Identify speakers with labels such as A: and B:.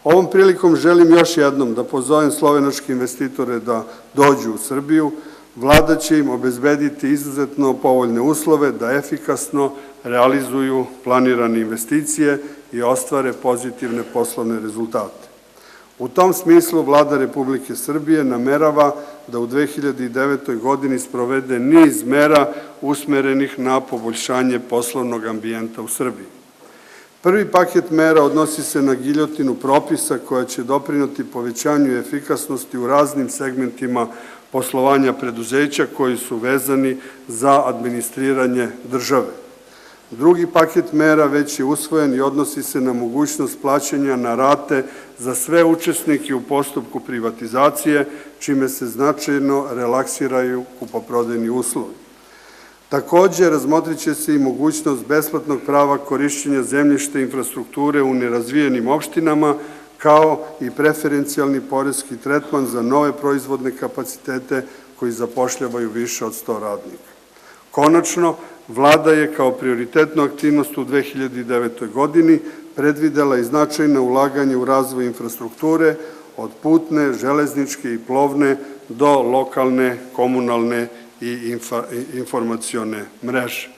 A: Ovom prilikom želim još jednom da pozovem slovenačke investitore da dođu u Srbiju. Vlada će im obezbediti izuzetno povoljne uslove da efikasno realizuju planirane investicije i ostvare pozitivne poslovne rezultate. U tom smislu Vlada Republike Srbije namerava da u 2009. godini sprovede niz mera usmerenih na poboljšanje poslovnog ambijenta u Srbiji. Prvi paket mera odnosi se na giljotinu propisa koja će doprinoti povećanju efikasnosti u raznim segmentima poslovanja preduzeća koji su vezani za administriranje države. Drugi paket mera već je usvojen i odnosi se na mogućnost plaćanja na rate za sve učesnike u postupku privatizacije, čime se značajno relaksiraju kupoprodajni uslovi. Takođe, razmotrit će se i mogućnost besplatnog prava korišćenja zemljišta i infrastrukture u nerazvijenim opštinama, kao i preferencijalni poreski tretman za nove proizvodne kapacitete koji zapošljavaju više od 100 radnika. Konačno, Vlada je kao prioritetnu aktivnost u 2009. godini predvidela i značajna ulaganja u razvoj infrastrukture od putne, železničke i plovne do lokalne, komunalne i informacione mreže.